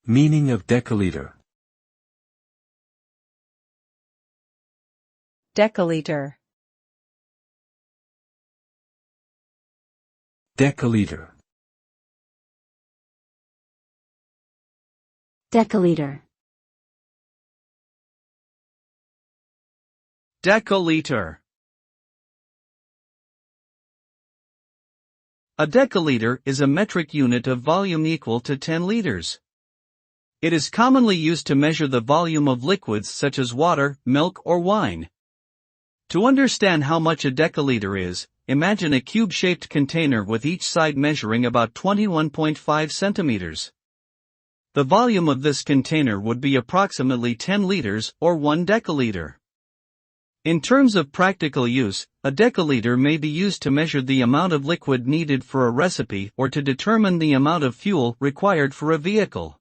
Meaning of decalitre. Decalitre. Decalitre. Decalitre. Decalitre. A decalitre is a metric unit of volume equal to 10 liters. It is commonly used to measure the volume of liquids such as water, milk, or wine. To understand how much a decaliter is, imagine a cube-shaped container with each side measuring about 21.5 centimeters. The volume of this container would be approximately 10 liters or 1 decaliter. In terms of practical use, a decaliter may be used to measure the amount of liquid needed for a recipe or to determine the amount of fuel required for a vehicle.